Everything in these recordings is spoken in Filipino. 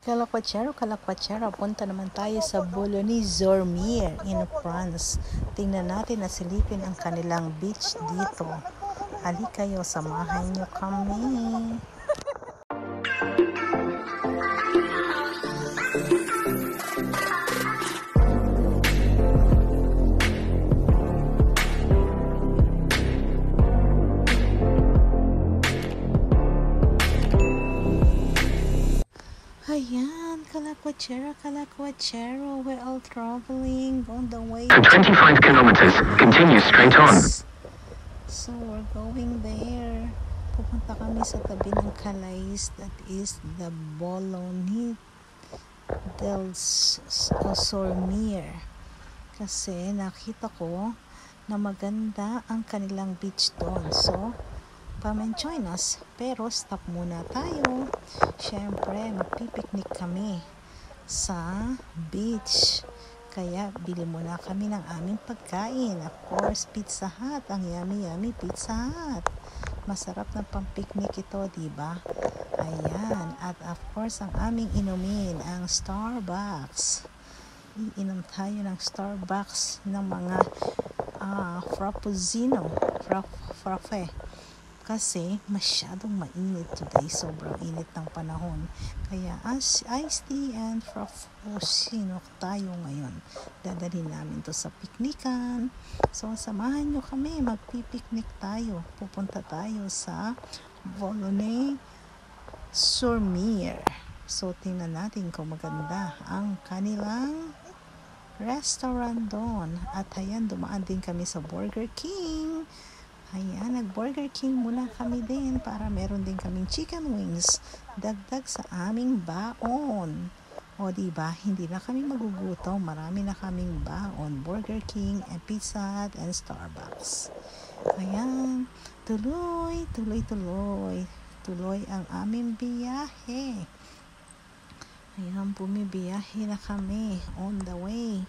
Kalakwatsero, punta naman tayo sa Boulogne-sur-Mer in France. Tingnan natin na silipin ang kanilang beach dito. Halika kayo, samahan nyo kami. Ayan, Kalakwatsero, we're all traveling on the way. For 25 kilometers, continue straight on. So we're going there. Pupunta kami sa tabi ng Calais, that is the Boulogne sur Mer. Kasi nakita ko na maganda ang kanilang beach doon. So, come and join us. Pero stop muna tayo. Syempre, magpipiknik kami sa beach. Kaya bili muna kami ng aming pagkain. Of course, Pizza Hut. Ang yummy Pizza Hut. Masarap na pang-picnic ito, diba? Ayan. At of course, ang aming inumin, ang Starbucks. Iinom tayo ng Starbucks ng mga frappuccino. Frappe. Kasi masyadong mainit today. Sobrang init ng panahon. Kaya iced tea and frappuccino tayo ngayon. Dadalhin namin to sa piknikan. So, samahan nyo kami. Magpipiknik tayo. Pupunta tayo sa Boulogne-sur-Mer. So, tingnan natin kung maganda ang kanilang restaurant doon. At ayan, dumaan din kami sa Burger King. Ayan, nag-Burger King muna kami din para meron din kaming chicken wings. Dagdag sa aming baon. O diba, hindi na kami magugutom. Marami na kaming baon. Burger King, and Pizza Hut, and Starbucks. Ayan, tuloy ang aming biyahe. Ayan, bumibiyahe na kami on the way.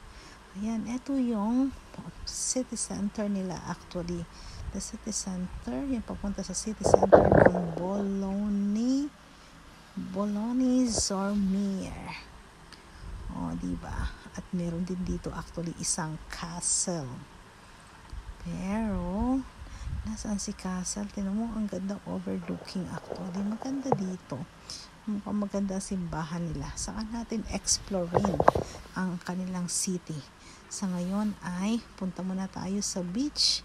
Ayan, eto yung city center nila actually. The city center, yung papunta sa city center ng Boulogne-sur-Mer. O, diba? At meron din dito actually isang castle. Pero, nasaan si castle? Tingnan mo, ang ganda overlooking actually. Maganda dito. Mukhang maganda simbahan nila. Saka natin explorein ang kanilang city. Sa ngayon ay punta muna tayo sa beach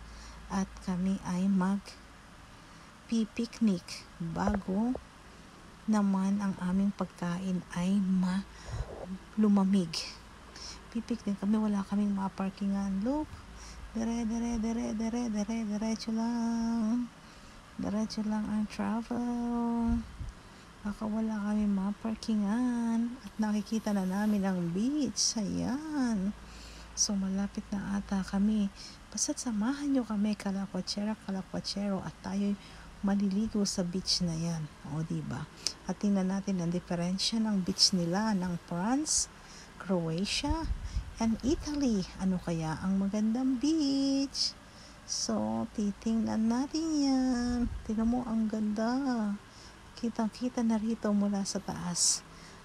at kami ay mag-picnic bago naman ang aming pagkain ay lumamig. Pipiknik kami, wala kaming maparkingan. Look, diretso lang ang travel. Baka wala kami maparkingan at nakikita na namin ang beach. Ayan. So, malapit na ata kami. Basta't samahan nyo kami, Kalakwatsero, at tayo'y maliligo sa beach na yan. O, diba? At tingnan natin ang diferensya ng beach nila ng France, Croatia, and Italy. Ano kaya ang magandang beach? So, titingnan natin yan. Tingnan mo, ang ganda. Kitang-kita na rito mula sa taas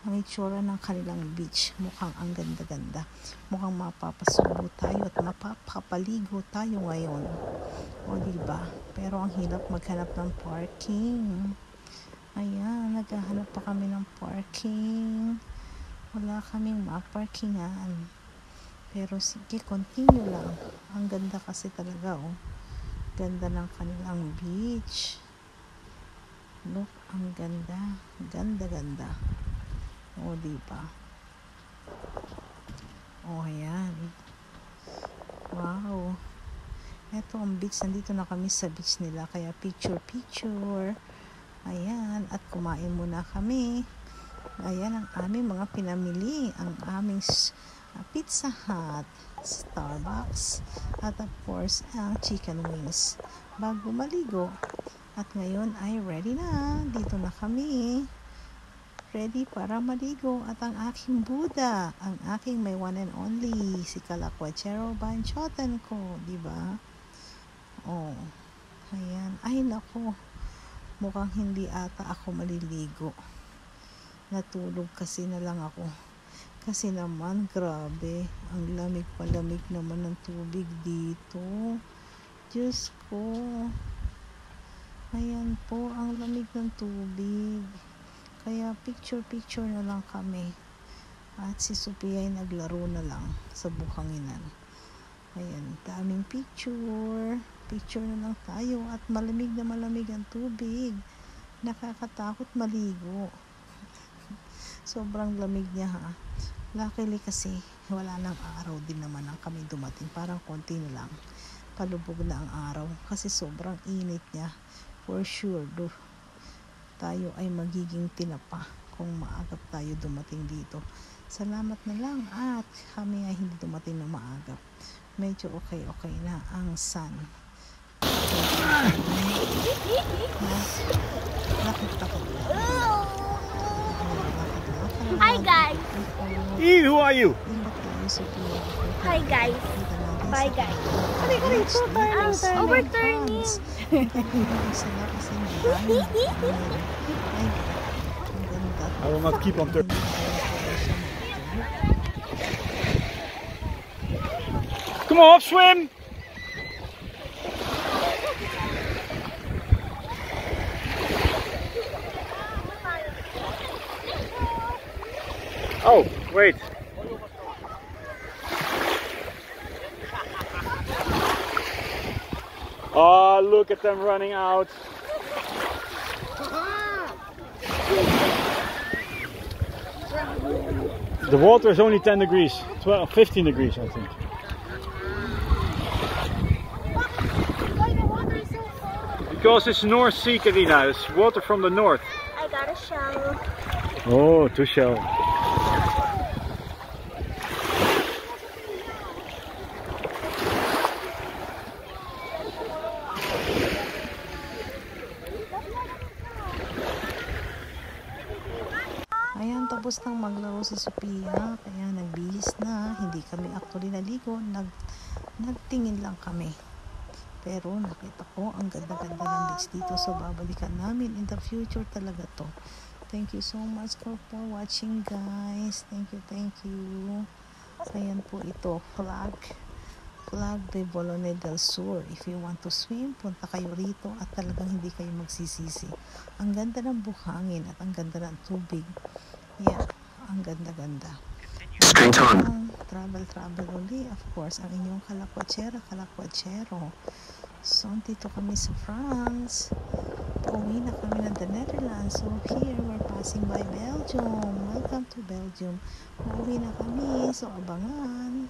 ang itsura ng kanilang beach. Mukhang ang ganda-ganda. Mukhang mapapasubo tayo at mapapaligo tayo ngayon. O diba? Pero ang hirap maghanap ng parking. Ayan, naghahanap pa kami ng parking. Wala kaming maparkingan. Pero sige, continue lang. Ang ganda kasi talaga, oh. Ganda ng kanilang beach. Look, ang ganda. Ganda. O, diba? O, ayan. Wow. Eto ang beach. Nandito na kami sa beach nila. Kaya picture. Ayan. At kumain muna kami. Ayan ang aming mga pinamili. Ang aming Pizza Hut, Starbucks, at of course, ang chicken wings. Bago maligo. At ngayon ay ready na. Dito na kami. Ready para maligo. At ang aking Buddha, ang aking may one and only, si Kalakwatsero Banchoten ko, diba? Oh, ayan. Ay, naku. Mukhang hindi ata ako maliligo. natulog kasi na lang ako. Kasi naman, grabe, ang lamig palamig naman ng tubig dito. Diyos ko. Ayan po, ang lamig ng tubig. Kaya picture na lang kami. At si Sophia ay naglaro na lang sa buhanginan. Ayan, daming picture. Picture na lang tayo. At malamig na malamig ang tubig. Nakakatakot maligo. Sobrang lamig niya ha. Luckily kasi wala nang araw din naman ang kami dumating. Parang konti na lang. Palubog na ang araw. Kasi sobrang init niya. For sure, tayo ay magiging tinapa kung maagap tayo dumating dito. Salamat na lang at kami ay hindi dumating na maagap. Medyo okay na ang sun. Hi guys. Who are you? Hi guys. Bye guys. Overturning. I will not keep on turning. Come on, swim! Oh, wait. Oh, look at them running out. The water is only 10 degrees, 15 degrees I think. Because it's North Sea, Karina, it's water from the north. I got a shell. Oh, two shell. Ayan, tapos nang maglaro si Sophia, kaya nagbihis na. Hindi kami actually naligo, nagtingin lang kami. Pero nakita ko ang ganda-ganda ng beach dito, so babalikan namin in the future talaga to. Thank you so much for watching guys. Thank you. Ayan po ito, Flag de Bolone del Sur. If you want to swim, punta kayo rito at talagang hindi kayo magsisisi. Ang ganda ng buhangin at ang ganda ng tubig. Yeah, ang ganda-ganda. Straight on. Travel uli. Of course, ang inyong kalakwatsero. So, dito kami sa France. Pauwi na kami ng the Netherlands. So, here, we're passing by Belgium. Welcome to Belgium. Pauwi na kami. So, abangan.